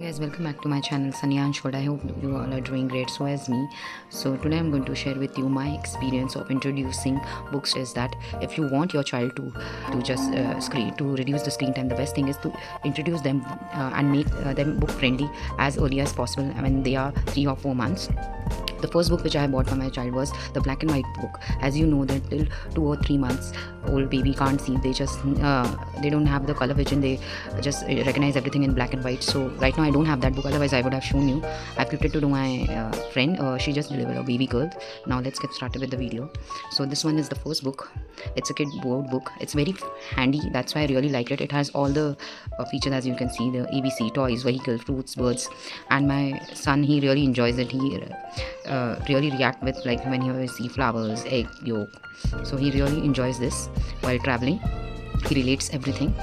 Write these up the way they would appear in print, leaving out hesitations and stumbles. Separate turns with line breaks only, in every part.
Guys, welcome back to my channel Sanyansh. I hope you all are doing great, so as me. So today I'm going to share with you my experience of introducing books. Is that if you want your child to just to reduce the screen time, the best thing is to introduce them and make them book friendly as early as possible when they are 3 or 4 months. The first book which I bought for my child was the black and white book. As you know that till 2 or 3 months old baby can't see. They just they don't have the color vision. They just recognize everything in black and white. So right now I don't have that book. Otherwise I would have shown you. I've gifted to my friend. She just delivered a baby girl. Now let's get started with the video. So this one is the first book. It's a kid board book. It's very handy. That's why I really like it. It has all the features, as you can see, the ABC, toys, vehicle, fruits, birds. And my son, he really enjoys it. He really react with, like, when he see flowers, egg yolk. So he really enjoys this while traveling. He relates everything.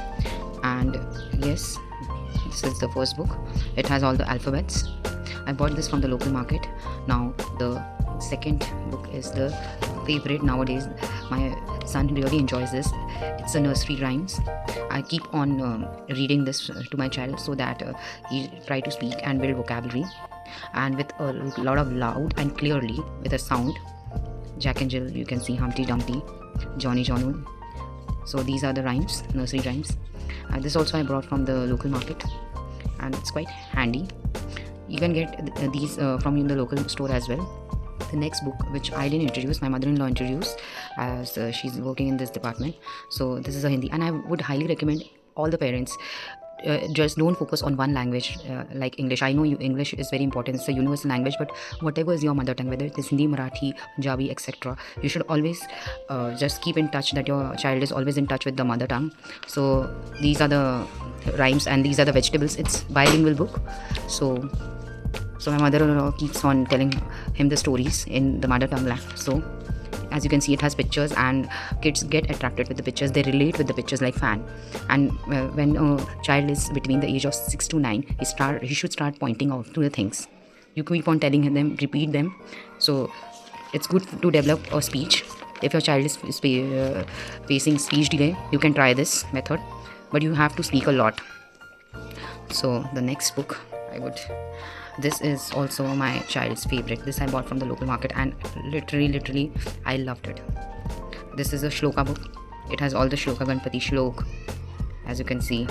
And yes, this is the first book. It has all the alphabets. I bought this from the local market. Now the second book is the favorite nowadays. My son really enjoys this. It's a nursery rhymes. I keep on reading this to my child so that he try to speak and build vocabulary, and with a lot of loud and clearly with a sound. Jack and Jill, you can see Humpty Dumpty, Johnny John. So these are the rhymes, nursery rhymes. This also I brought from the local market, and it's quite handy. You can get these from the local store as well. The next book, which I didn't introduce, my mother-in-law introduced, as she's working in this department. So this is a Hindi, and I would highly recommend all the parents, just don't focus on one language like English. I know English is very important, it's a universal language, but whatever is your mother tongue, whether it is Hindi, Marathi, Punjabi, etc., you should always just keep in touch, that your child is always in touch with the mother tongue. So these are the rhymes and these are the vegetables. It's bilingual book. So my mother-in-law keeps on telling him the stories in the mother tongue language. So as you can see, it has pictures, and kids get attracted with the pictures. They relate with the pictures like fan. And when a child is between the age of 6 to 9, he should start pointing out to the things. You keep on telling them, repeat them. So it's good to develop a speech. If your child is facing speech delay, you can try this method, but you have to speak a lot. So the next book this is also my child's favorite. This I bought from the local market, and literally I loved it. This is a shloka book. It has all the shloka, Ganpati shlok, as you can see,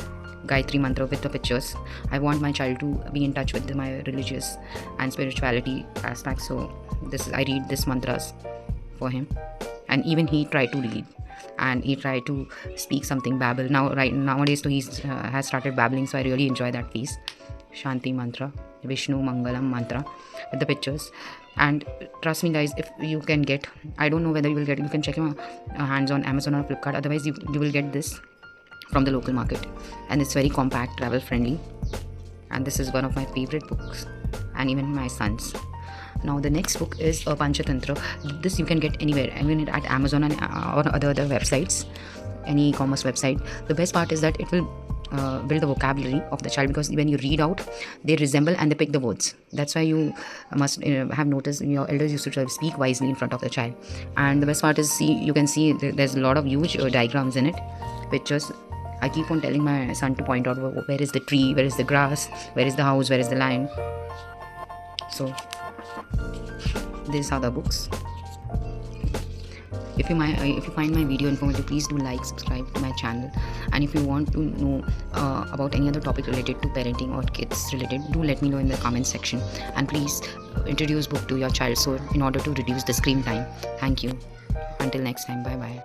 Gayatri mantra with the pictures. I want my child to be in touch with my religious and spirituality aspects. So I read this mantras for him, and even he tried to read, and he tried to speak something, babble. Nowadays, so he has started babbling. So I really enjoy that piece. Shanti mantra, Vishnu Mangalam mantra with the pictures. And trust me guys, if you can get, I don't know whether you will get, you can check your hands on Amazon or Flipkart. Otherwise you will get this from the local market, and it's very compact, travel friendly, and this is one of my favorite books, and even my son's. Now the next book is a Panchatantra. This you can get anywhere, even at Amazon and or other websites, any e-commerce website. The best part is that it will build the vocabulary of the child, because when you read out, they resemble and they pick the words. That's why you must have noticed your elders used to speak wisely in front of the child. And the best part is, you can see there's a lot of huge diagrams in it, pictures. I keep on telling my son to point out where is the tree, where is the grass, where is the house, where is the lion. So these are the books. If you find my video informative, please do like, subscribe to my channel. And if you want to know about any other topic related to parenting or kids related, do let me know in the comment section. And please introduce book to your child, so in order to reduce the screen time. Thank you. Until next time, bye bye.